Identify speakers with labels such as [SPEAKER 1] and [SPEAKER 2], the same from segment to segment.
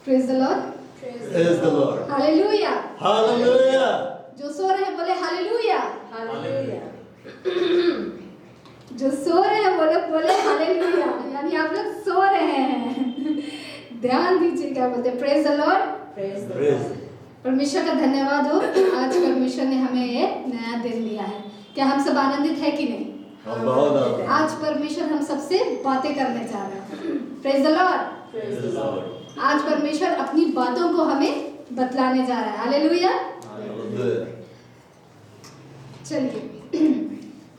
[SPEAKER 1] Praise the Lord.
[SPEAKER 2] Praise the Lord.
[SPEAKER 1] Hallelujah.
[SPEAKER 2] Hallelujah.
[SPEAKER 1] जो सो रहे हैं बोले हालेलुया।
[SPEAKER 3] Hallelujah.
[SPEAKER 1] जो सो रहे हैं वो लोग बोले हालेलुया, यानी आप लोग सो रहे हैं। ध्यान दीजिए क्या बोलते हैं। Praise the Lord.
[SPEAKER 3] Praise the
[SPEAKER 2] Praise.
[SPEAKER 3] Lord.
[SPEAKER 1] परमेश्वर का धन्यवाद हो, आज परमेश्वर ने हमें ये नया दिन दिया है। क्या हम सब आनंदित है कि नहीं?
[SPEAKER 2] हम बहुत आनंदित हैं।
[SPEAKER 1] आज परमेश्वर हम सबसे बातें करने जा रहे हैं। Praise the Lord.
[SPEAKER 3] Praise the Lord.
[SPEAKER 1] आज परमेश्वर अपनी बातों को हमें बतलाने जा रहा है। हालेलुया।
[SPEAKER 2] Hallelujah.
[SPEAKER 1] चलिए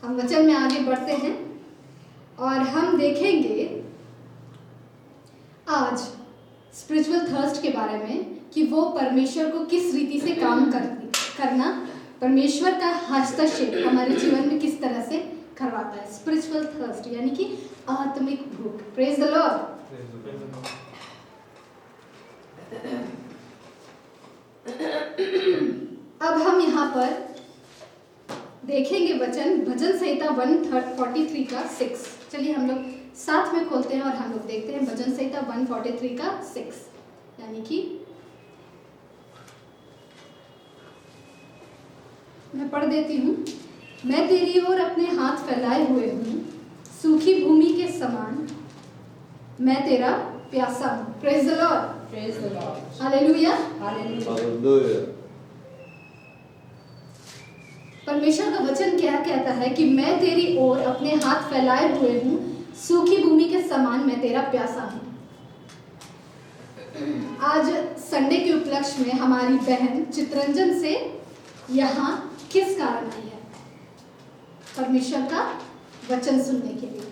[SPEAKER 1] हम वचन में आगे बढ़ते हैं और हम देखेंगे आज स्पिरिचुअल थर्स्ट के बारे में कि वो परमेश्वर को किस रीति से काम करना, परमेश्वर का हस्तक्षेप हमारे जीवन में किस तरह से करवाता है। स्पिरिचुअल थर्स्ट यानी कि आत्मिक भूख। Praise the Lord. अब हम यहाँ पर देखेंगे वचन भजन संहिता 143 का 6। चलिए हम लोग साथ में खोलते हैं और हम लोग देखते हैं भजन संहिता 143 का 6, यानी कि मैं पढ़ देती हूँ। मैं तेरी ओर अपने हाथ फैलाए हुए हूँ, सूखी भूमि के समान मैं तेरा प्यासा हूँ। Praise the Lord.
[SPEAKER 3] Praise the Lord.
[SPEAKER 1] Hallelujah.
[SPEAKER 3] Hallelujah.
[SPEAKER 2] Hallelujah.
[SPEAKER 1] परमेश्वर का वचन क्या कहता है कि मैं तेरी ओर अपने हाथ फैलाए हुए हूँ, सूखी भूमि के समान मैं तेरा प्यासा हूँ। आज संडे के उपलक्ष्य में हमारी बहन चित्रंजन से यहाँ किस कारण आई है? परमेश्वर का वचन सुनने के लिए।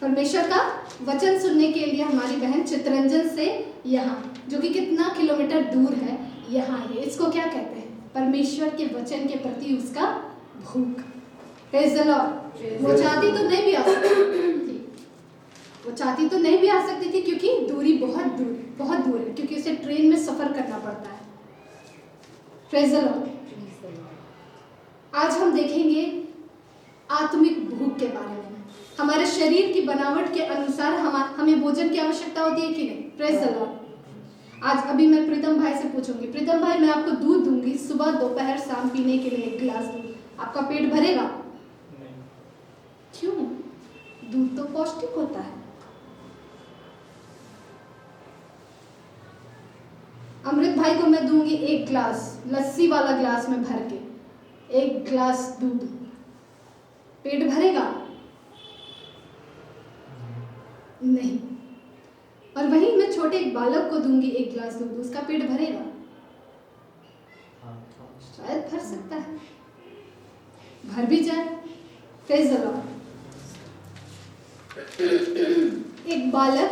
[SPEAKER 1] परमेश्वर का वचन सुनने के लिए हमारी बहन चित्रंजन से यहाँ, जो कि कितना किलोमीटर दूर है, यहाँ है। इसको क्या कहते हैं? परमेश्वर के वचन के प्रति उसका भूख। Praise the Lord. वो चाहती तो नहीं भी आ सकती थी, वो चाहती तो नहीं भी आ सकती थी क्योंकि दूरी बहुत दूर है, क्योंकि उसे ट्रेन में सफर करना पड़ता है। Praise the Lord. आज हम देखेंगे आत्मिक भूख के बारे में। हमारे शरीर की बनावट के अनुसार हमें भोजन की आवश्यकता होती है कि नहीं? Praise the Lord. आज अभी मैं प्रीतम भाई से पूछूंगी, प्रीतम भाई मैं आपको दूध दूंगी सुबह दोपहर शाम पीने के लिए 1 गिलास दूध, आपका पेट भरेगा?
[SPEAKER 4] नहीं।
[SPEAKER 1] क्यों? दूध तो पौष्टिक होता है। अमृत भाई को मैं दूंगी 1 गिलास, लस्सी वाला गिलास में भर के 1 गिलास दूध, पेट भरेगा? नहीं। और वहीं मैं छोटे एक बालक को दूंगी 1 गिलास दूध, उसका पेट भरेगा? शायद भर सकता है, भर भी जाए। Praise the Lord. एक बालक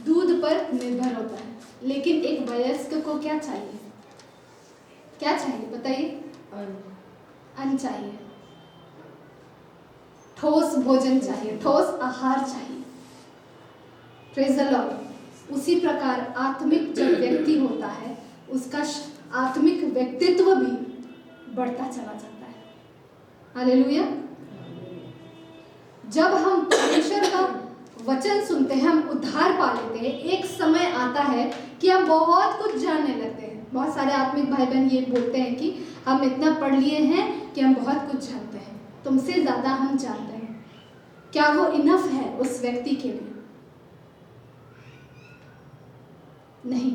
[SPEAKER 1] दूध पर निर्भर होता है, लेकिन एक वयस्क को क्या चाहिए? क्या चाहिए बताइए? अन्न चाहिए, ठोस भोजन चाहिए, ठोस आहार चाहिए। Praise the Lord. उसी प्रकार आत्मिक जब व्यक्ति होता है, उसका आत्मिक व्यक्तित्व भी बढ़ता चला जाता है। हालेलुया। जब हम परमेश्वर का वचन सुनते हैं, हम उद्धार पा लेते हैं। एक समय आता है कि हम बहुत कुछ जानने लगते हैं। बहुत सारे आत्मिक भाई बहन ये बोलते हैं कि हम इतना पढ़ लिए हैं कि हम बहुत कुछ जानते हैं, तुमसे ज़्यादा हम जानते हैं। क्या वो इनफ है उस व्यक्ति के लिए? नहीं।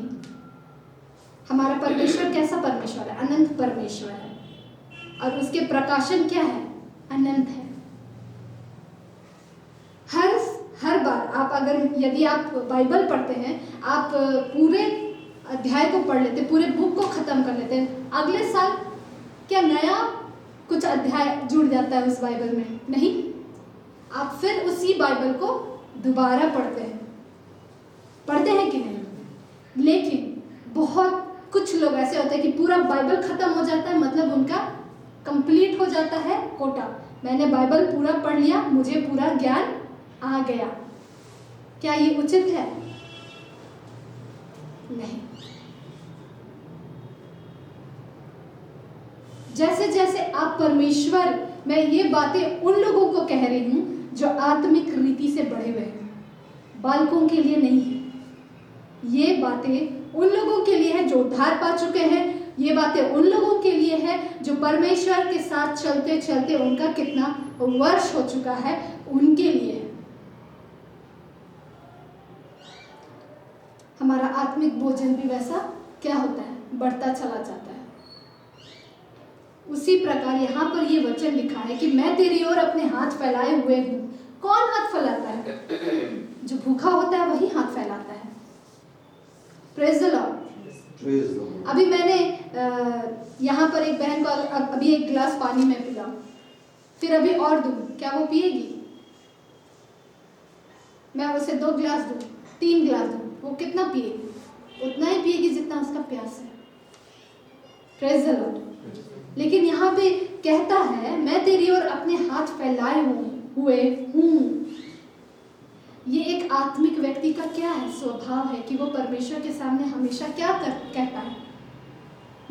[SPEAKER 1] हमारा परमेश्वर कैसा परमेश्वर है? अनंत परमेश्वर है, और उसके प्रकाशन क्या है? अनंत है। हर बार आप यदि आप बाइबल पढ़ते हैं, आप पूरे अध्याय को पढ़ लेते, पूरे बुक को खत्म कर लेते हैं, अगले साल क्या नया कुछ अध्याय जुड़ जाता है उस बाइबल में? नहीं। आप फिर उसी बाइबल को दोबारा पढ़ते हैं कि नहीं? लेकिन बहुत कुछ लोग ऐसे होते हैं कि पूरा बाइबल खत्म हो जाता है, मतलब उनका कंप्लीट हो जाता है कोटा। मैंने बाइबल पूरा पढ़ लिया, मुझे पूरा ज्ञान आ गया। क्या ये उचित है? नहीं। जैसे जैसे आप परमेश्वर, मैं ये बातें उन लोगों को कह रही हूं जो आत्मिक रीति से बढ़े हुए हैं, बालकों के लिए नहीं है। बातें उन लोगों के लिए है जो उद्धार पा चुके हैं। ये बातें उन लोगों के लिए है जो परमेश्वर के साथ चलते चलते उनका कितना वर्ष हो चुका है, उनके लिए है। हमारा आत्मिक भोजन भी वैसा क्या होता है, बढ़ता चला जाता है। उसी प्रकार यहाँ पर ये वचन लिखा है कि मैं तेरी ओर अपने हाथ फैलाए हुए हूँ। कौन हाथ फैलाता है? जो भूखा होता है वही हाथ फैलाता है। Praise the Lord.
[SPEAKER 2] Praise the Lord.
[SPEAKER 1] अभी मैंने यहाँ पर एक बहन को अभी एक गिलास पानी में पिला, फिर अभी और दूँ, क्या वो पिएगी? मैं उसे 2 गिलास दूँ, 3 गिलास दूँ, वो कितना पिएगी? उतना ही पिएगी जितना उसका प्यास है। Praise the Lord. लेकिन यहाँ पे कहता है मैं तेरी ओर अपने हाथ फैलाए हुए हूँ। ये एक आत्मिक व्यक्ति का क्या है, स्वभाव है कि वो परमेश्वर के सामने हमेशा क्या कहता है,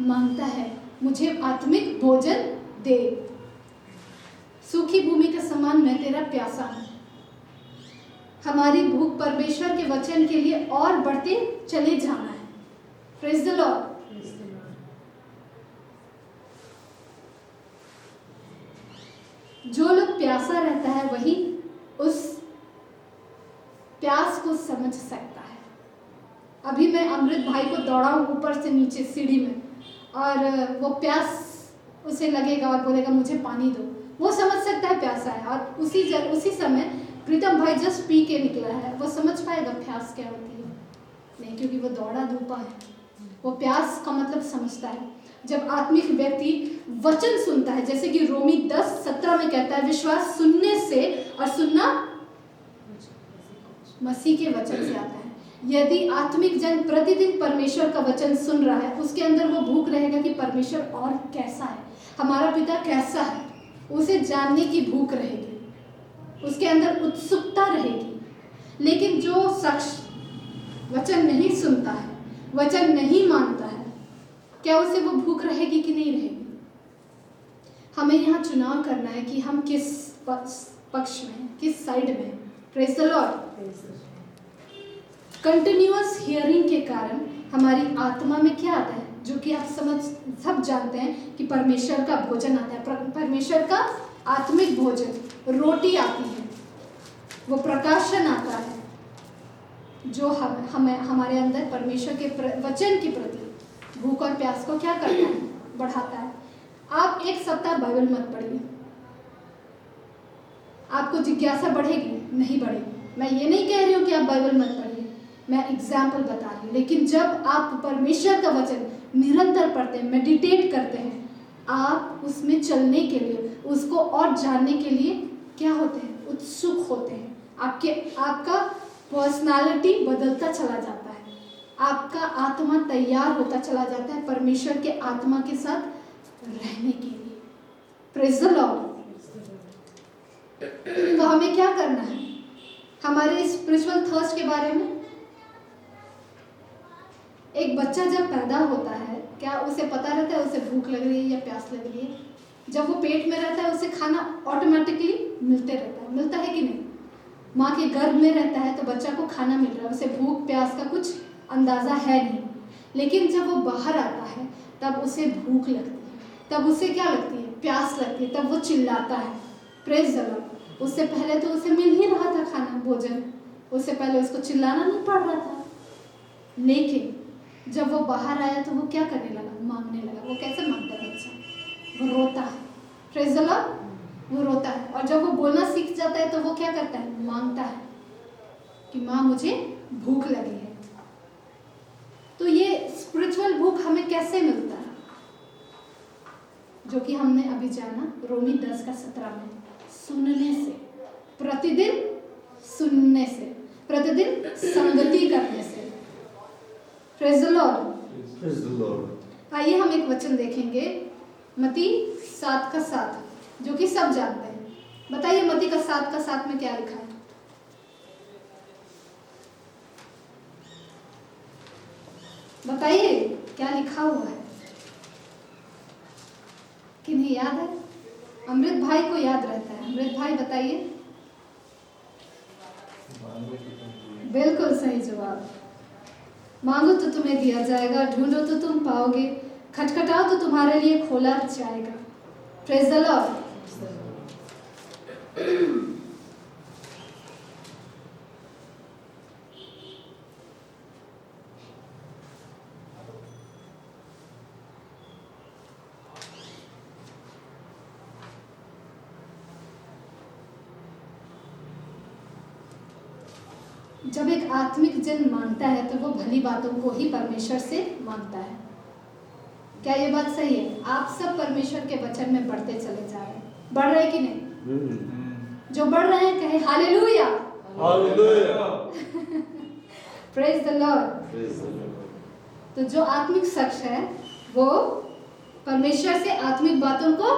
[SPEAKER 1] मांगता है, मुझे आत्मिक भोजन दे। सूखी भूमि के समान मैं तेरा प्यासा हूँ। हमारी भूख परमेश्वर के वचन के लिए और बढ़ते चले जाना है। Praise the Lord. जो लोग प्यासा रहता है वही उस प्यास को समझ सकता है। अभी मैं अमृत भाई को दौड़ाऊं ऊपर से नीचे सीढ़ी में, और वो प्यास उसे लगेगा और बोलेगा मुझे पानी दो, वो समझ सकता है प्यासा है। और उसी समय प्रीतम भाई जस्ट पी के निकला है, वो समझ पाएगा प्यास क्या होती है? नहीं, क्योंकि वो दौड़ा धूपा है। वो प्यास का मतलब समझता है। जब आत्मिक व्यक्ति वचन सुनता है, जैसे कि रोमी 10:17 में कहता है, विश्वास सुनने से और सुनना मसीह के वचन से आता है। यदि आत्मिक जन प्रतिदिन परमेश्वर का वचन सुन रहा है, उसके अंदर वो भूख रहेगा कि परमेश्वर और कैसा है, हमारा पिता कैसा है, उसे जानने की भूख रहेगी, उसके अंदर उत्सुकता रहेगी। लेकिन जो शख्स वचन नहीं सुनता है, वचन नहीं मानता है, क्या उसे वो भूख रहेगी कि नहीं रहेगी? हमें यहाँ चुनाव करना है कि हम किस पक्ष में, किस साइड में। Praise the Lord. Continuous hearing के कारण हमारी आत्मा में क्या आता है, जो कि आप सब जानते हैं कि परमेश्वर का भोजन आता है। परमेश्वर का आत्मिक भोजन रोटी आती है, वो प्रकाशन आता है जो हमें हमारे अंदर परमेश्वर के वचन के प्रति भूख और प्यास को क्या करता है, बढ़ाता है। आप एक सप्ताह बाइबल मत पढ़िए, आपको जिज्ञासा बढ़ेगी? नहीं बढ़ेगी। मैं ये नहीं कह रही हूँ कि आप बाइबल मत पढ़िए, मैं एग्जाम्पल बता रही हूँ। लेकिन जब आप परमेश्वर का वचन निरंतर पढ़ते हैं, मेडिटेट करते हैं, आप उसमें चलने के लिए, उसको और जानने के लिए क्या होते हैं, उत्सुक होते हैं। आपका पर्सनालिटी बदलता चला जाता है, आपका आत्मा तैयार होता चला जाता है परमेश्वर के आत्मा के साथ रहने के लिए। Praise the lord. तो हमें क्या करना है हमारे स्पिरिचुअल थर्स्ट के बारे में? एक बच्चा जब पैदा होता है, क्या उसे पता रहता है उसे भूख लग रही है या प्यास लग रही है? जब वो पेट में रहता है उसे खाना ऑटोमेटिकली मिलता है कि नहीं? माँ के गर्भ में रहता है तो बच्चा को खाना मिल रहा है, उसे भूख प्यास का कुछ अंदाज़ा है नहीं। लेकिन जब वो बाहर आता है तब उसे भूख लगती है, तब उसे क्या लगती है, प्यास लगती है, तब वो चिल्लाता है। Praise the Lord. उससे पहले तो उसे मिल ही रहा था खाना, भोजन, उससे पहले उसको चिल्लाना नहीं पड़ रहा था। लेकिन जब वो बाहर आया तो वो क्या करने लगा, मांगने लगा। वो कैसे मांगता है बच्चा? वो रोता है। Praise the Lord. वो रोता है, और जब वो बोलना सीख जाता है तो वो क्या करता है, मांगता है कि माँ मुझे भूख लगी है। तो ये स्पिरिचुअल भूख हमें कैसे मिलता है, जो कि हमने अभी जाना रोमी 10:17 में, सुनने से, प्रतिदिन सुनने से, प्रतिदिन संगति करने से। Praise the Lord.
[SPEAKER 2] Praise the Lord.
[SPEAKER 1] आइए हम एक वचन देखेंगे, मत्ती 7:7, जो कि सब जानते हैं। बताइए मत्ती का 7:7 में क्या लिखा है? बताइए क्या लिखा हुआ है, किन्हें याद है? अमृत भाई को याद रहता है। अमृत भाई बताइए। बिल्कुल सही जवाब। मांगो तो तुम्हें दिया जाएगा, ढूंढो तो तुम पाओगे, खटखटाओ तो तुम्हारे लिए खोला जाएगा। Praise the Lord. जब एक आत्मिक जन मांगता है तो वो भली बातों को ही परमेश्वर से मांगता है। क्या ये बात सही है? आप सब परमेश्वर के वचन में बढ़ते चले जा रहे हैं, बढ़ रहे हैं कि नहीं? जो बढ़ रहे हैं कहे hallelujah.
[SPEAKER 2] Hallelujah.
[SPEAKER 1] Praise the Lord.
[SPEAKER 2] Praise the Lord.
[SPEAKER 1] तो जो आत्मिक शख्स है वो परमेश्वर से आत्मिक बातों को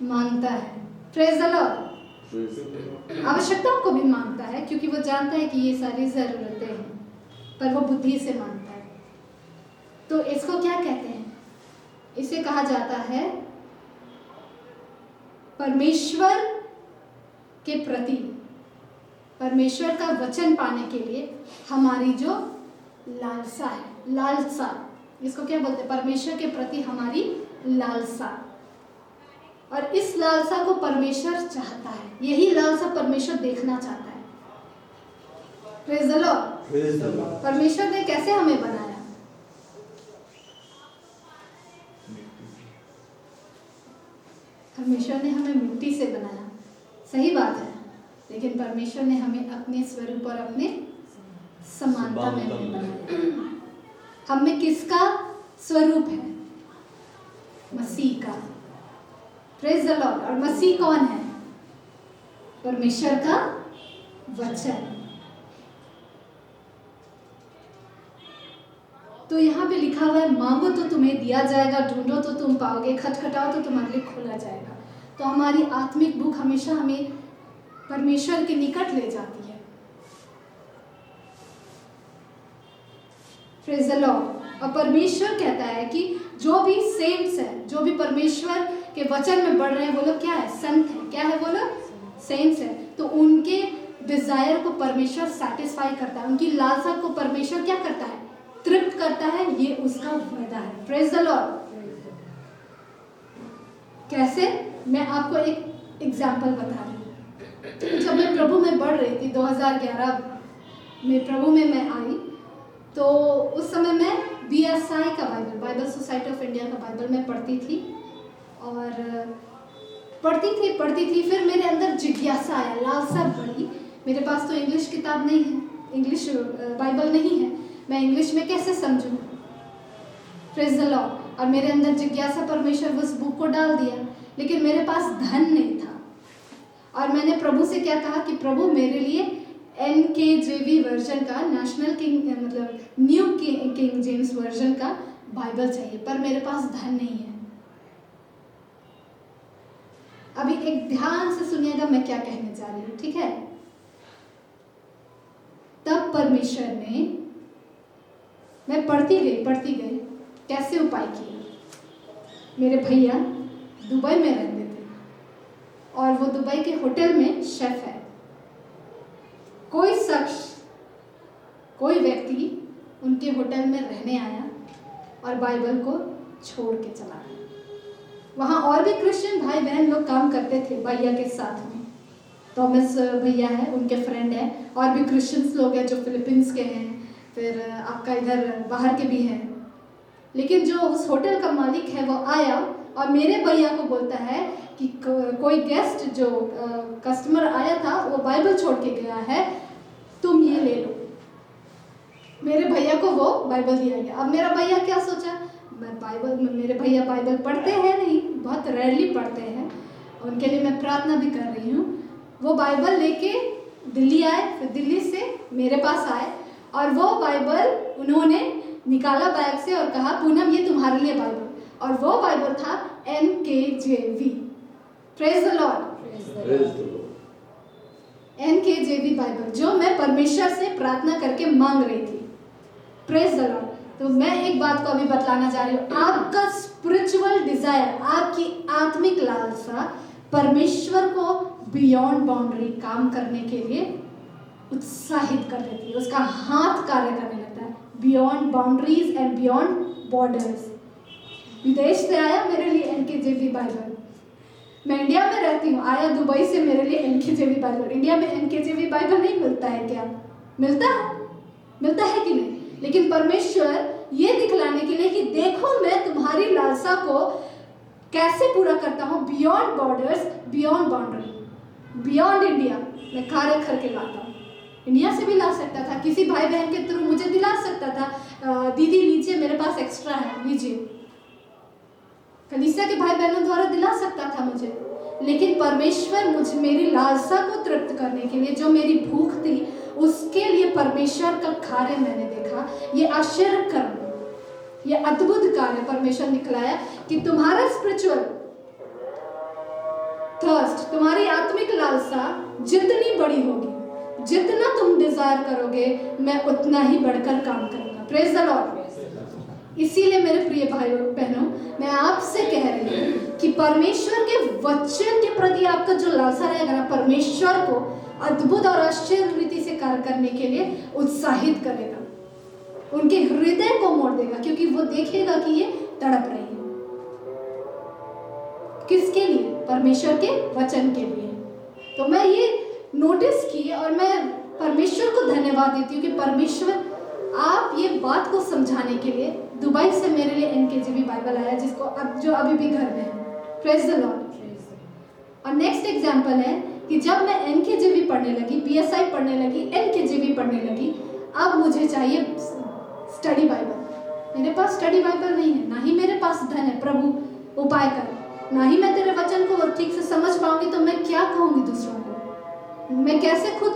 [SPEAKER 1] मांगता है। Praise the Lord.
[SPEAKER 2] Praise the Lord.
[SPEAKER 1] आवश्यकताओं को भी मांगता है क्योंकि वो जानता है कि ये सारी जरूरतें हैं, पर वो बुद्धि से मांगता है। तो इसको क्या कहते हैं? इसे कहा जाता है परमेश्वर के प्रति, परमेश्वर का वचन पाने के लिए हमारी जो लालसा है, लालसा, इसको क्या बोलते हैं? परमेश्वर के प्रति हमारी लालसा। और इस लालसा को परमेश्वर चाहता है, यही लालसा परमेश्वर देखना चाहता है। Praise the Lord.
[SPEAKER 2] Praise the Lord.
[SPEAKER 1] परमेश्वर ने कैसे हमें बनाया? परमेश्वर ने हमें मिट्टी से बनाया, सही बात है, लेकिन परमेश्वर ने हमें अपने स्वरूप और अपने समानता में हमें बनाया। हम में किसका स्वरूप है? मसीह का। Praise the Lord. और मसीह कौन है? परमेश्वर का वचन। तो यहाँ पे लिखा हुआ है मांगो तो तुम्हें दिया जाएगा, ढूंढो तो तुम पाओगे, खटखटाओ तो तुम्हारे लिए खोला जाएगा। तो हमारी आत्मिक भूख हमेशा हमें परमेश्वर के निकट ले जाती है। Praise the Lord. और परमेश्वर कहता है कि जो भी सेंट्स है, जो भी परमेश्वर के वचन में बढ़ रहे हैं, वो लोग क्या है? संत है। क्या है वो लोग? सेंट्स है। तो उनके डिजायर को परमेश्वर सेटिस्फाई करता है, उनकी लालसा को परमेश्वर क्या करता है? तृप्त करता है। ये उसका वादा है। Praise the Lord. कैसे? मैं आपको एक एग्जाम्पल बता रही हूँ। जब मैं प्रभु में बढ़ रही थी, 2011 में प्रभु में मैं आई, तो उस समय मैं BSI का बाइबल सोसाइटी ऑफ इंडिया का बाइबल मैं पढ़ती थी और पढ़ती थी। फिर मेरे अंदर जिज्ञासा आया, लालसा बढ़ी। मेरे पास तो इंग्लिश किताब नहीं है, इंग्लिश बाइबल नहीं है, मैं इंग्लिश में कैसे समझूं? Praise the Lord. और मेरे अंदर जिज्ञासा, परमेश्वर उस बुक को डाल दिया, लेकिन मेरे पास धन नहीं था। और मैंने प्रभु से क्या कहा कि प्रभु मेरे लिए NKJV वर्जन का, नेशनल किंग मतलब न्यू किंग जेम्स वर्जन का बाइबल चाहिए, पर मेरे पास धन नहीं है। अभी एक ध्यान से सुनिएगा मैं क्या कहने जा रही हूँ, ठीक है? तब परमेश्वर ने, मैं पढ़ती गई, कैसे उपाय किए। मेरे भैया दुबई में रहते थे और वो दुबई के होटल में शेफ है। कोई शख्स, कोई व्यक्ति उनके होटल में रहने आया और बाइबल को छोड़ के चला गया। वहाँ और भी क्रिश्चियन भाई बहन लोग काम करते थे भैया के साथ में। थॉमस भैया है, उनके फ्रेंड है, और भी क्रिश्चियंस लोग हैं जो फिलीपींस के हैं, फिर आपका इधर बाहर के भी हैं। लेकिन जो उस होटल का मालिक है वो आया और मेरे भैया को बोलता है कि कोई गेस्ट जो कस्टमर आया था वो बाइबल छोड़ के गया है, तुम ये ले लो। मेरे भैया को वो बाइबल दिया गया। अब मेरा भैया क्या सोचा, मेरे भैया बाइबल पढ़ते हैं नहीं, बहुत रेयरली पढ़ते हैं, उनके लिए मैं प्रार्थना भी कर रही हूँ। वो बाइबल लेके दिल्ली आए, फिर दिल्ली से मेरे पास आए और वो बाइबल उन्होंने निकाला बैग से और कहा पूनम ये तुम्हारे लिए बाइबल, और वो बाइबल था NKJV। Praise the Lord.
[SPEAKER 2] Praise the Lord.
[SPEAKER 1] NKJV Bible, जो मैं परमेश्वर से प्रार्थना करके मांग रही थी। Praise the lord. तो मैं एक बात को अभी बतलाना चाह रही हूँ, आपका स्पिरिचुअल डिजायर, आपकी आत्मिक लालसा परमेश्वर को बियॉन्ड बाउंड्री काम करने के लिए उत्साहित कर देती है, उसका हाथ कार्य करने लगता है, beyond boundaries and beyond borders. विदेश से आया मेरे लिए एनकेजेवी बाइबल। मैं इंडिया में रहती हूँ, आया दुबई से मेरे लिए एनकेजेवी बाइबल। इंडिया में एनकेजेवी बाइबल नहीं मिलता है क्या? मिलता है, मिलता है कि नहीं? लेकिन परमेश्वर ये दिखलाने के लिए कि देखो मैं तुम्हारी लालसा को कैसे पूरा करता हूँ, beyond borders, beyond boundary, beyond India मैं कार्य करके लाता हूँ। इंडिया से भी ला सकता था, किसी भाई बहन के थ्रू मुझे दिला सकता था, दीदी लीजिए मेरे पास एक्स्ट्रा है लीजिए, कलीसिया के भाई बहनों द्वारा दिला सकता था मुझे। लेकिन परमेश्वर मुझे मेरी लालसा को तृप्त करने के लिए, जो मेरी भूख थी उसके लिए परमेश्वर का कार्य मैंने देखा। ये आश्चर्य कर्म, ये अद्भुत कार्य परमेश्वर निकलाया कि तुम्हारा स्पिरिचुअल थर्स्ट, तुम्हारी आत्मिक लालसा जितनी बड़ी होगी, जितना तुम डिजायर करोगे, मैं उतना ही बढ़कर काम करूंगा। Praise the Lord. इसीलिए मेरे प्रिय भाइयों बहनों, मैं आपसे कह रही हूँ कि परमेश्वर के वचन के प्रति आपका जो लालसा रहेगा ना, परमेश्वर को अद्भुत और आश्चर्य रीति से कार्य करने के लिए उत्साहित करेगा, उनके हृदय को मोड़ देगा, क्योंकि वो देखेगा कि ये तड़प रही है। किसके लिए? परमेश्वर के वचन के लिए। तो मैं ये नोटिस की और मैं परमेश्वर को धन्यवाद देती हूँ कि परमेश्वर आप ये बात को समझाने के लिए दुबई से मेरे लिए एनकेजेवी बाइबल आया, जिसको अब जो अभी भी घर में है। Praise the Lord. और नेक्स्ट एग्जांपल है कि जब मैं एनकेजेवी पढ़ने लगी, बीएसआई पढ़ने लगी, एनकेजेवी पढ़ने लगी, अब मुझे चाहिए स्टडी बाइबल। मेरे पास स्टडी बाइबल नहीं है, ना ही मेरे पास धन है। प्रभु उपाय कर, ना ही मैं तेरे वचन को ठीक से समझ पाऊंगी, तो मैं क्या कहूंगी दूसरों को? मैं कैसे खुद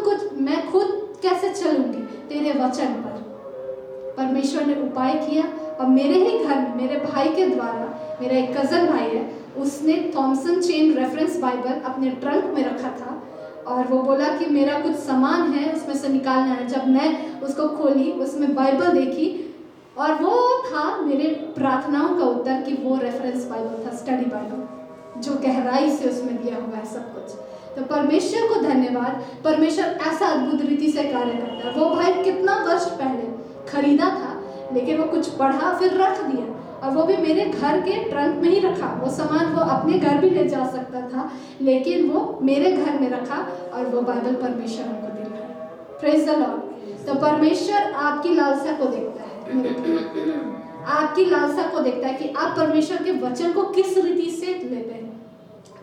[SPEAKER 1] कैसे चलूंगी तेरे वचन पर? परमेश्वर ने उपाय किया और मेरे ही घर में मेरे भाई के द्वारा, मेरा एक कजन भाई है, उसने थॉमसन चेन रेफरेंस बाइबल अपने ट्रंक में रखा था और वो बोला कि मेरा कुछ सामान है उसमें से निकालना है। जब मैं उसको खोली, उसमें बाइबल देखी और वो था मेरे प्रार्थनाओं का उत्तर कि वो रेफरेंस बाइबल था, स्टडी बाइबल, जो गहराई से उसमें दिया हुआ है सब कुछ। तो परमेश्वर को धन्यवाद, परमेश्वर ऐसा अद्भुत रीति से कार्य करता है। वो भाई कितना वर्ष पहले खरीदा था, लेकिन वो कुछ पढ़ा फिर रख दिया, और वो भी मेरे घर के ट्रंक में ही रखा। वो सामान वो अपने घर भी ले जा सकता था, लेकिन वो मेरे घर में रखा और वो बाइबल परमेश्वर हमको दे रहा है। Praise the lord. तो परमेश्वर आपकी लालसा को देखता है, आपकी लालसा को देखता है कि आप परमेश्वर के वचन को किस रीति से लेते हैं।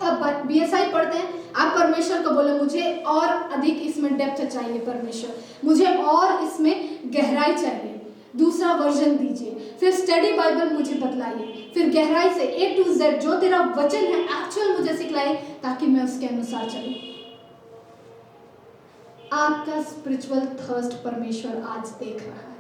[SPEAKER 1] अब बीएसआई पढ़ते हैं, आप परमेश्वर को बोले मुझे और अधिक इसमें डेप्थ चाहिए, परमेश्वर मुझे और इसमें गहराई चाहिए, दूसरा वर्जन दीजिए। फिर स्टडी बाइबल मुझे बतलाइए, फिर गहराई से A to Z जो तेरा वचन है एक्चुअल मुझे सिखलाइए, ताकि मैं उसके अनुसार चलूं। आपका स्पिरिचुअल थर्स्ट परमेश्वर आज देख रहा है।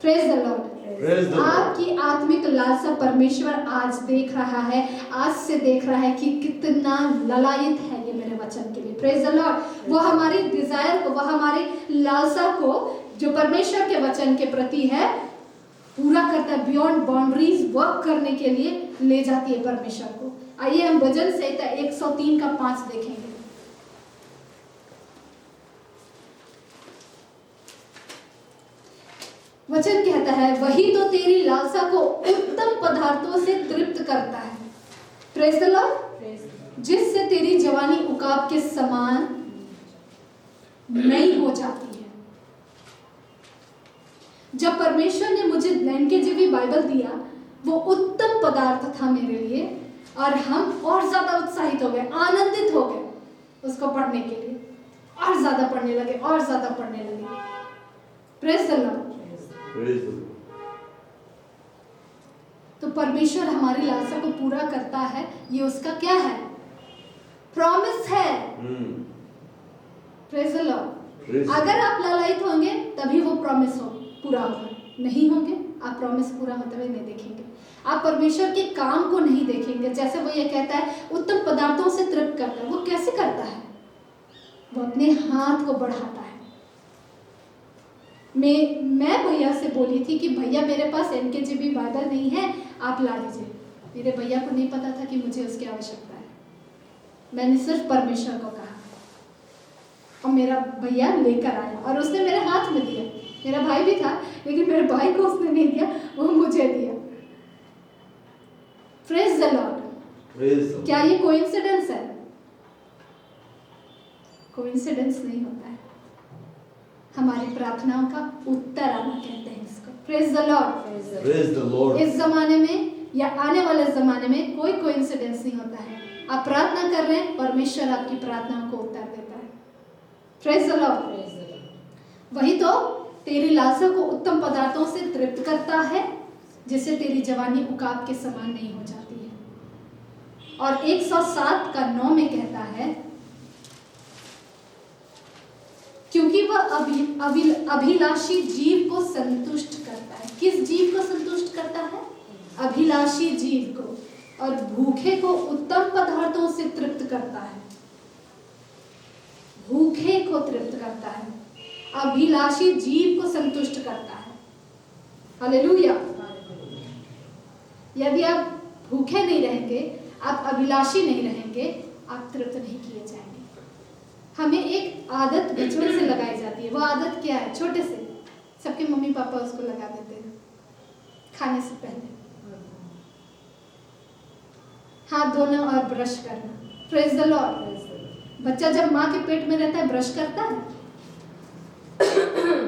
[SPEAKER 1] Praise the Lord. आपकी आत्मिक लालसा परमेश्वर आज देख रहा है, आज से देख रहा है कि कितना ललायित है ये मेरे वचन के लिए। Praise the Lord. वो हमारी डिजायर को, वह हमारी लालसा को जो परमेश्वर के वचन के प्रति है पूरा करता है, बियॉन्ड बाउंड्रीज वर्क करने के लिए ले जाती है परमेश्वर को। आइए हम भजन संहिता 103 का 5 देखेंगे। वचन कहता है, वही तो तेरी लालसा को उत्तम पदार्थों से तृप्त करता है। Praise the Lord. जिससे तेरी जवानी उकाब के समान नई हो जाती है। जब परमेश्वर ने मुझे एनकेजेवी बाइबल दिया, वो उत्तम पदार्थ था मेरे लिए, और हम और ज्यादा उत्साहित हो गए, आनंदित हो गए उसको पढ़ने के लिए, और ज्यादा पढ़ने लगे, और ज्यादा पढ़ने लगे। Praise the lord. तो परमेश्वर हमारी लालसा को पूरा करता है, ये उसका क्या है? प्रॉमिस है। Praise the Lord. अगर आप लालायित होंगे तभी वो प्रॉमिस हो पूरा होगा, नहीं होंगे आप प्रॉमिस पूरा होते हुए नहीं देखेंगे। आप परमेश्वर के काम को नहीं देखेंगे। जैसे वो ये कहता है उत्तम पदार्थों से तृप्त करता है, वो कैसे करता है? वो अपने हाथ को बढ़ाता है। मैं भैया से बोली थी कि भैया मेरे पास एनकेजेवी बाइबल नहीं है, आप ला दीजिए। मेरे भैया को नहीं पता था कि मुझे उसकी आवश्यकता है। मैंने सिर्फ परमेश्वर को कहा और मेरा भैया लेकर आया और उसने मेरे हाथ में दिया। मेरा भाई भाई भी था, लेकिन मेरे भाई को उसने नहीं दिया, वो मुझे दिया। Praise the Lord.
[SPEAKER 2] Praise the
[SPEAKER 1] क्या
[SPEAKER 2] Lord.
[SPEAKER 1] ये कोइंसिडेंस है? कोइंसिडेंस नहीं होता है, हमारी प्रार्थनाओं का उत्तर आना कहते हैं इसको। Praise the Lord.
[SPEAKER 2] Praise the Lord.
[SPEAKER 1] इस जमाने में या आने वाले जमाने में कोई कोइंसिडेंस नहीं होता है। आप प्रार्थना कर रहे हैं, परमेश्वर आपकी प्रार्थनाओं को उत्तर देता है। Praise the Lord. वही तो तेरी लालसा को उत्तम पदार्थों से तृप्त करता है, जिससे तेरी जवानी उकाब के समान नहीं हो जाती है। और 107 का 9 में कहता है, क्योंकि वह अभिलाषी जीव को संतुष्ट करता है। किस जीव को संतुष्ट करता है? अभिलाषी जीव को। और भूखे को उत्तम पदार्थों से तृप्त करता है। भूखे को तृप्त करता है, अभिलाषी जीव को संतुष्ट करता है। हालेलुया। यदि आप भूखे नहीं रहेंगे, आप अभिलाषी नहीं रहेंगे, आप तृप्त नहीं किए जाएंगे। हमें एक आदत बचपन से लगाई जाती है। वो आदत क्या है? छोटे से सबके मम्मी पापा उसको लगा देते हैं, खाने से पहले हाथ धोना और ब्रश करना। Praise the Lord. बच्चा जब माँ के पेट में रहता है ब्रश करता है?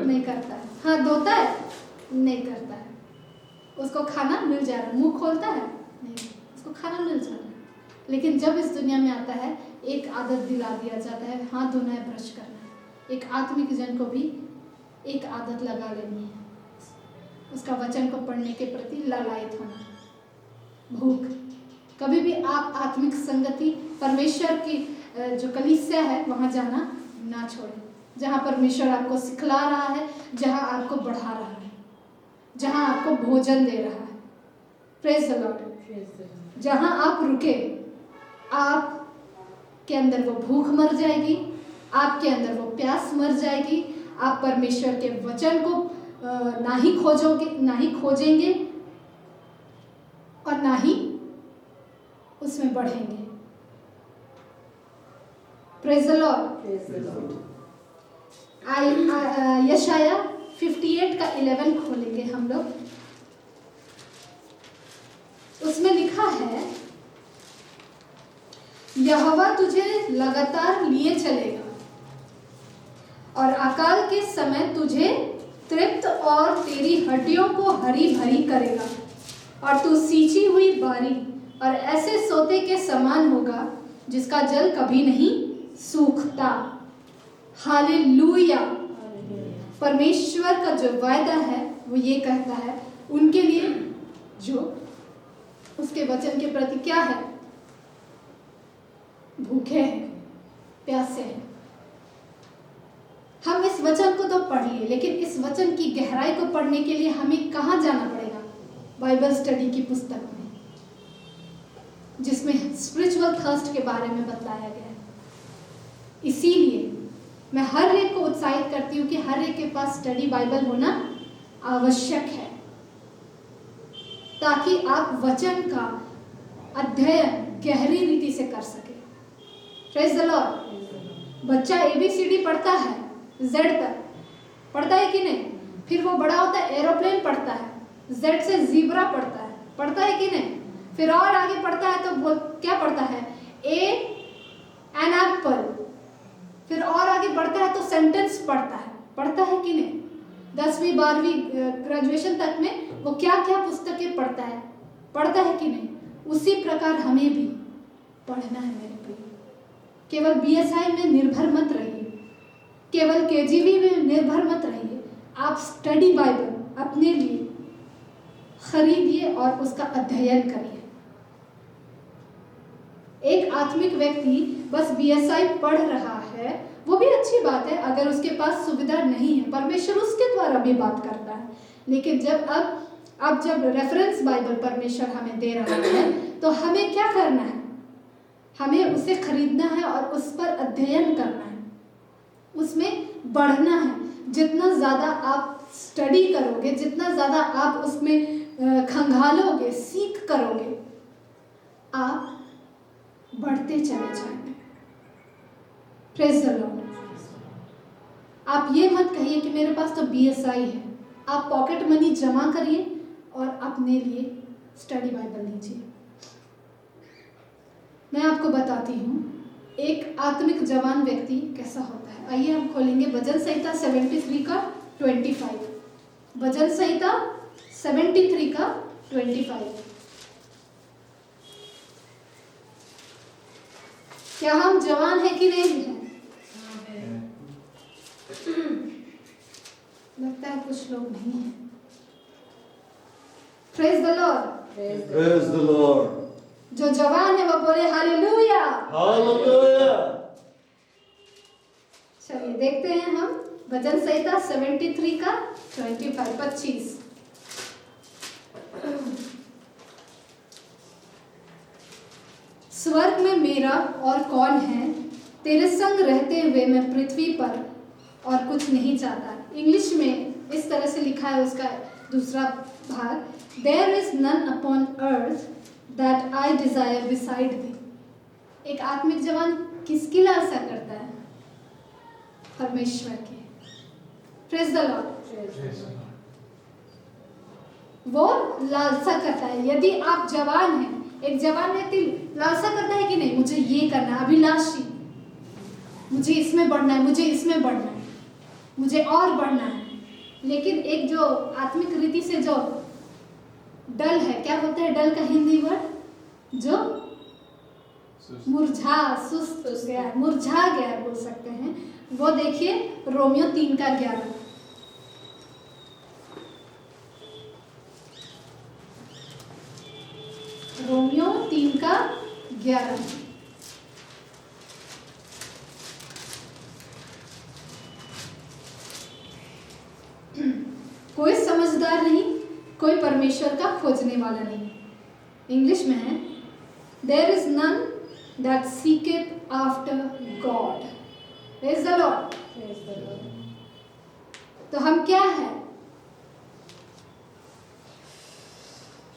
[SPEAKER 1] नहीं करता है। हाथ धोता है? नहीं करता है। उसको खाना मिल जा रहा है, मुंह खोलता है? नहीं, उसको खाना मिल जा रहा है। लेकिन जब इस दुनिया में आता है, एक आदत दिला दिया जाता है, हाथ धोना है, ब्रश करना है। एक आत्मिक जन को भी एक आदत लगा लेनी है, उसका वचन को पढ़ने के प्रति लालायित होना, भूख। कभी भी आप आत्मिक संगति, परमेश्वर की जो कलीसिया है वहाँ जाना ना छोड़ें, जहाँ परमेश्वर आपको सिखला रहा है, जहाँ आपको बढ़ा रहा है, जहाँ आपको भोजन दे रहा है। Praise the Lord. जहाँ आप रुके, आप के अंदर वो भूख मर जाएगी, आपके अंदर वो प्यास मर जाएगी। आप परमेश्वर के वचन को ना ही खोजेंगे और ना ही उसमें बढ़ेंगे। Praise the lord. यशाया 58 का 11 खोलेंगे हम लोग। उसमें लिखा है, यहोवा तुझे लगातार लिए चलेगा और अकाल के समय तुझे तृप्त और तेरी हड्डियों को हरी भरी करेगा, और तू सींची हुई बारी और ऐसे सोते के समान होगा जिसका जल कभी नहीं सूखता। हालेलुया। परमेश्वर का जो वायदा है वो ये कहता है उनके लिए जो उसके वचन के प्रति क्या है? भूखे हैं, प्यासे हैं। हम इस वचन को तो पढ़ लिए, लेकिन इस वचन की गहराई को पढ़ने के लिए हमें कहाँ जाना पड़ेगा? बाइबल स्टडी की पुस्तक में, जिसमें स्पिरिचुअल थर्स्ट के बारे में बताया गया है। इसीलिए मैं हर एक को उत्साहित करती हूँ कि हर एक के पास स्टडी बाइबल होना आवश्यक है, ताकि आप वचन का अध्ययन गहरी रीति से कर सके। Praise the Lord. बच्चा ABCD पढ़ता है, Z तक पढ़ता है कि नहीं? फिर वो बड़ा होता है, एरोप्लेन पढ़ता है, Z से ज़ीब्रा पढ़ता है कि नहीं? फिर और आगे पढ़ता है तो वो क्या पढ़ता है? A an apple. फिर और आगे बढ़ता है तो सेंटेंस पढ़ता है कि नहीं? 10वीं 12वीं ग्रेजुएशन तक में वो क्या क्या पुस्तकें पढ़ता है कि नहीं? उसी प्रकार हमें भी पढ़ना है मेरे प्रिय। केवल BSI में निर्भर मत रहिए, केवल KGV में निर्भर मत रहिए। आप स्टडी बाइबल अपने लिए खरीदिए और उसका अध्ययन करिए। एक आत्मिक व्यक्ति बस BSI पढ़ रहा है, वो भी अच्छी बात है। अगर उसके पास सुविधा नहीं है, परमेश्वर उसके द्वारा भी बात करता है। लेकिन जब रेफरेंस बाइबल परमेश्वर हमें दे रहा है, तो हमें क्या करना है? हमें उसे खरीदना है और उस पर अध्ययन करना है, उसमें बढ़ना है। जितना ज़्यादा आप स्टडी करोगे, जितना ज़्यादा आप उसमें खंगालोगे, सीख करोगे, आप बढ़ते चले जाएंगे। Praise the Lord. आप ये मत कहिए कि मेरे पास तो BSI है, आप पॉकेट मनी जमा करिए और अपने लिए स्टडी बाइबल लीजिए। मैं आपको बताती हूँ एक आत्मिक जवान व्यक्ति कैसा होता है। आइए हम खोलेंगे भजन संहिता 73 का 25। भजन संहिता 73 का 25। क्या हम जवान हैं कि नहीं हैं? लगता है कुछ लोग नहीं हैं। Praise the Lord.
[SPEAKER 2] Praise the Lord.
[SPEAKER 1] जो जवान है वो बोले हालेलुया।
[SPEAKER 2] Hallelujah.
[SPEAKER 1] चलिए देखते हैं हम भजन संहिता 73 का 25। स्वर्ग में मेरा और कौन है, तेरे संग रहते हुए मैं पृथ्वी पर और कुछ नहीं चाहता। इंग्लिश में इस तरह से लिखा है उसका दूसरा भाग, there is none upon earth that I desire beside thee. एक आत्मिक जवान किसकी लालसा करता है? परमेश्वर की। Praise the Lord. वो लालसा करता है। यदि आप जवान हैं, एक जवान व्यक्ति लालसा करता है कि नहीं, मुझे ये करना है, अभिलाषी, मुझे इसमें बढ़ना है, मुझे इसमें बढ़ना है, मुझे और बढ़ना है। लेकिन एक जो आत्मिक रीति से जो डल है, क्या बोलते हैं डल का हिंदी वर्ड, जो सुस्त गया, मुरझा गया बोल सकते हैं, वो देखिए रोमियो 3 का 11। रोमियो 3 का 11। कोई समझदार नहीं, कोई परमेश्वर का खोजने वाला नहीं। इंग्लिश में है, there is none that seeketh after God. Praise the lord. तो हम क्या है,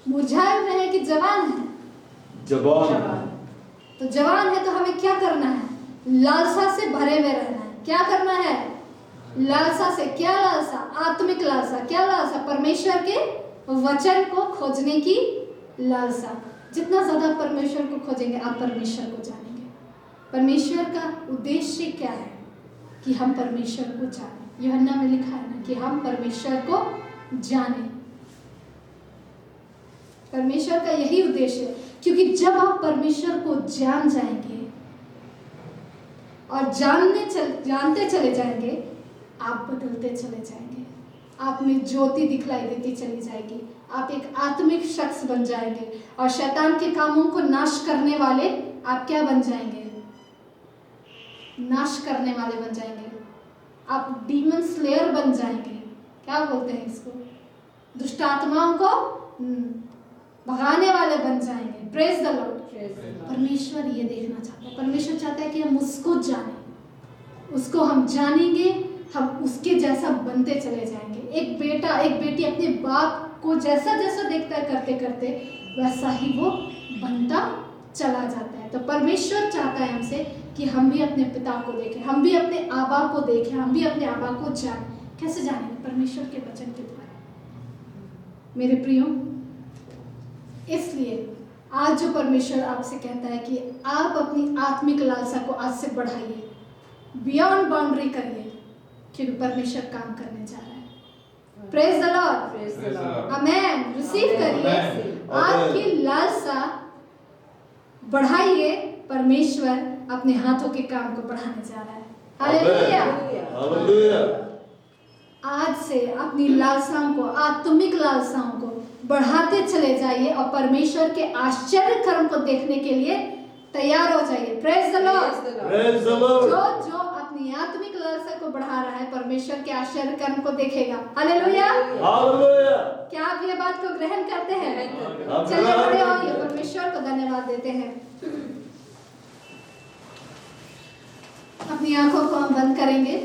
[SPEAKER 1] मुरझाए हुए हैं कि जवान है?
[SPEAKER 2] जवान।
[SPEAKER 1] तो जवान है तो हमें क्या करना है? लालसा से भरे हुए रहना है। क्या करना है? लालसा से। क्या लालसा? आत्मिक लालसा। क्या लालसा? परमेश्वर के वचन को खोजने की लालसा। जितना ज्यादा परमेश्वर को खोजेंगे आप परमेश्वर को जानेंगे। परमेश्वर का उद्देश्य क्या है? कि हम परमेश्वर को जानें। यूहन्ना में लिखा है ना कि हम परमेश्वर को जानें। परमेश्वर का यही उद्देश्य है, क्योंकि जब आप परमेश्वर को जान जाएंगे और जानते चले जाएंगे, आप बदलते चले जाएंगे। आप में ज्योति दिखलाई देती चली जाएगी। आप एक आत्मिक शख्स बन जाएंगे और शैतान के कामों को नाश करने वाले आप क्या बन जाएंगे? नाश करने वाले बन जाएंगे। आप डीमन स्लेयर बन जाएंगे। क्या बोलते हैं इसको? दुष्ट आत्माओं को भगाने वाले बन जाएंगे। Praise the Lord. परमेश्वर ये देखना चाहता है। परमेश्वर चाहता है कि हम उसको जानें, उसको हम जानेंगे, हम उसके जैसा बनते चले जाएंगे। एक बेटा एक बेटी अपने बाप को जैसा जैसा देखता है करते करते वैसा ही वो बनता चला जाता है। तो परमेश्वर चाहता है हमसे कि हम भी अपने पिता को देखें, हम भी अपने आबा को देखें, हम भी अपने आबा को जानें। कैसे जानेंगे? परमेश्वर के वचन के द्वारा। मेरे प्रियो, इसलिए आज जो परमेश्वर आपसे कहता है कि आप अपनी आत्मिक लालसा को आज से बढ़ाइए, बियॉन्ड बाउंड्री करिए, क्योंकि परमेश्वर काम करने जा रहा है। Praise the Lord. Amen. Receive करिए। आपकी लालसा बढ़ाइए, परमेश्वर अपने हाथों के काम को बढ़ाने जा रहा है। हालेलुया।
[SPEAKER 2] हालेलुया।
[SPEAKER 1] आज से अपनी लालसाओं को, आत्मिक लालसाओं को बढ़ाते चले जाइए और परमेश्वर के आश्चर्य कर्म को देखने के लिए तैयार हो जाइए। Praise the Lord.
[SPEAKER 2] Praise the Lord.
[SPEAKER 1] जो अपनी आत्मिक लालसा को बढ़ा रहा है, परमेश्वर के आश्चर्य कर्म को देखेगा। हालेलुया।
[SPEAKER 2] हालेलुया।
[SPEAKER 1] क्या आप ये बात को ग्रहण करते हैं?
[SPEAKER 2] हम
[SPEAKER 1] चलिए
[SPEAKER 2] ग्रहण
[SPEAKER 1] खड़े
[SPEAKER 2] करते
[SPEAKER 1] होइए,
[SPEAKER 2] हैं।
[SPEAKER 1] परमेश्वर को धन्यवाद देते हैं। अपनी आंखों को हम बंद करेंगे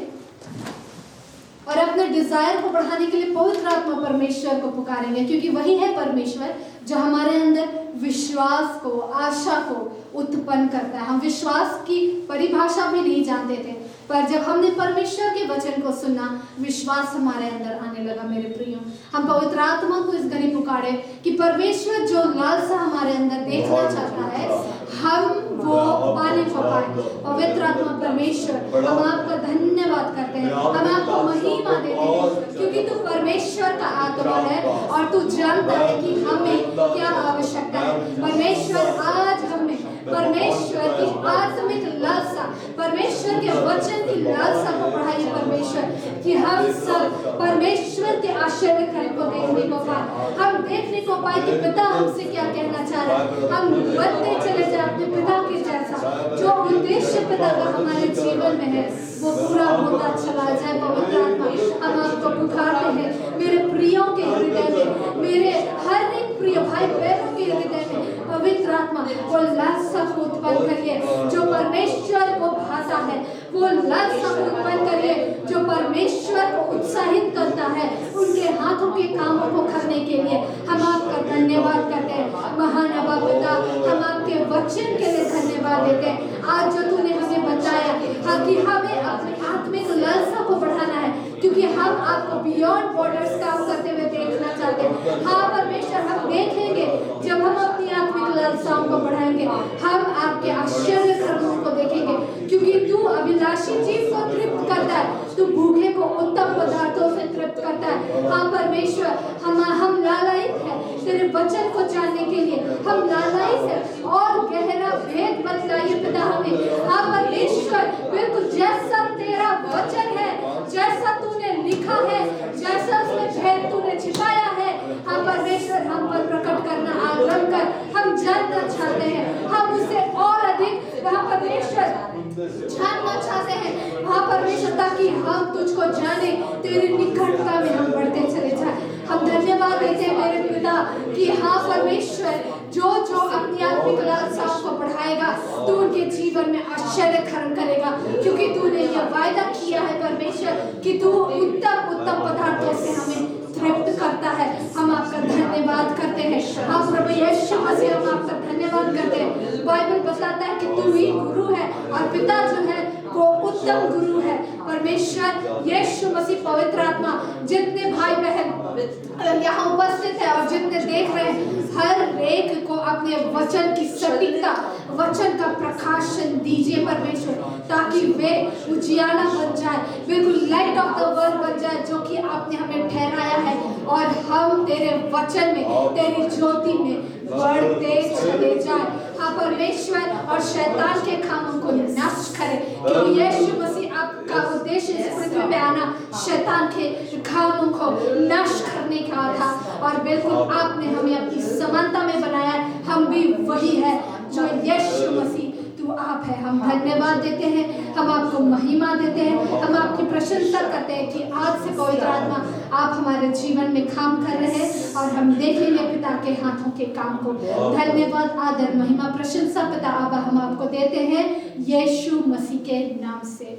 [SPEAKER 1] और अपने डिजायर को बढ़ाने के लिए पवित्र आत्मा परमेश्वर को पुकारेंगे, क्योंकि वही है परमेश्वर जो हमारे अंदर विश्वास को, आशा को उत्पन्न करता है। हम विश्वास की परिभाषा भी नहीं जानते थे, पर जब हमने परमेश्वर के वचन को सुना, विश्वास हमारे अंदर आने लगा। मेरे प्रियो, हम पवित्र आत्मा को इस घड़ी पुकारे कि परमेश्वर जो लालसा हमारे अंदर देखना चाहता है हम वो पाने को पाए। पवित्र आत्मा परमेश्वर हम आपका धन्यवाद करते हैं, हम आपको महिमा देते हैं क्योंकि तू परमेश्वर का आत्मा है और तू जानता है कि हमें क्या आवश्यकता है। परमेश्वर आज हमें परमेश्वर की आत्मिक लालसा, परमेश्वर के वचन की लालसा को बढ़ाइए परमेश्वर, कि हम सब परमेश्वर के आश्चर्य कार्य को देखने को पाए, हम देखने को पाए कि पिता हमसे क्या कहना चाह रहा है, हम बनते चले जाए अपने पिता के जैसा। जो उद्देश्य पिता का हमारे जीवन में है वो पूरा होता चला जाए। पवित्र आत्मा हम आपको पुकारते हैं मेरे प्रियों के हृदय में, मेरे हर एक प्रिय भाई बहनों के हृदय में पवित्र आत्मा वो लालसा को उत्पन्न करिए जो परमेश्वर को भाता है, वो लालसा को उत्पन्न करिए जो परमेश्वर को उत्साहित करता है उनके हाथों के कामों को करने के लिए। हम आपका धन्यवाद करते हैं महान अब्बा पिता, हम आपके वचन के लिए धन्यवाद देते हैं। आज जो तूने हमें बताया कि हमें अपनी आत्मिक लालसा को बढ़ाना है क्योंकि हम आपको बियॉन्ड बॉर्डर्स काम करते हुए देखना चाहते हैं। हाँ परमेश्वर, हम देखेंगे जब हम अपनी आत्मिक लालसाओं को बढ़ाएंगे, हम आपके आश्चर्य कर्मों को देखेंगे क्योंकि तू अभिलाषी जीव को तृप्त करता है, तू भूखे को उत्तम पदार्थों से तृप्त करता है। हाँ परमेश्वर, हम लालायित हैं तेरे वचन को जानने के लिए, हम लालायित हैं और गहरा भेद बतलाइए पिता हमें। हाँ परमेश्वर, बिल्कुल जैसा तेरा वचन है, जैसा तूने लिखा है, जैसा उसमें भेद तूने छिपाया है, हम परमेश्वर हम पर प्रकट करना आरंभ कर। हम जानना चाहते हैं, हम उसे और अधिक वहाँ परमेश्वर जानना चाहते हैं वहाँ परमेश्वर, ताकि हम तुझको जाने, तेरी निकटता में हम बढ़ते चले जाए। हम धन्यवाद देते हैं मेरे पिता कि हाँ परमेश्वर, जो जो अपनी आत्मिक लालसाओं को बढ़ाएगा तू उनके जीवन में आश्चर्य कर्म करेगा क्योंकि तूने यह वायदा किया है परमेश्वर कि तू उत्तम उत्तम पदार्थों से हमें तृप्त करता है। हम आपका धन्यवाद करते हैं। हाँ प्रभु यीशु मसीह, हम आपका धन्यवाद करते हैं। बाइबल बताता है कि तू ही गुरु है और पिता जो है वो उत्तम गुरु है। परमेश्वर यीशु मसीह, पवित्र आत्मा, जितने भाई बहन यहाँ उपस्थित है और जितने देख रहे हैं, हर एक को अपने वचन की सटीकता, वचन का प्रकाशन दीजिए परमेश्वर, ताकि वे उजियाला बन जाए, बिल्कुल लाइट ऑफ द वर्ल्ड बन जाए जो कि आपने हमें ठहराया है, और हम तेरे वचन में, तेरी ज्योति में बढ़ते चले जाए। हाँ परमेश्वर, और शैतान के कामों को नष्ट करें क्योंकि यीशु मसीह आपका उद्देश्य इस पृथ्वी पे आना शैतान के कामों को नष्ट करने का था, और बिल्कुल आपने हमें अपनी समानता में बनाया। हम भी वही है जो यीशु मसीह तू आप है। हम धन्यवाद देते हैं, हम आपको महिमा देते हैं, हम आपकी प्रशंसा करते हैं कि आज से पवित्र आत्मा आप हमारे जीवन में काम कर रहे हैं और हम देखेंगे पिता के हाथों के काम को। धन्यवाद, आदर, महिमा, प्रशंसा पिता आबा हम आपको देते हैं यीशु मसीह के नाम से,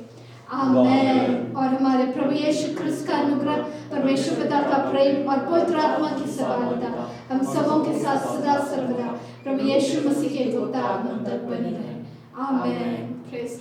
[SPEAKER 1] आमेन। और हमारे प्रभु यीशु ख्रिस्त का अनुग्रह, परमेश्वर पिता का प्रेम और पवित्र आत्मा की समानता हम सबों के साथ सदा सर्वदा प्रभु यीशु मसीह के होता आगमन तक बनी रहे। आमेन।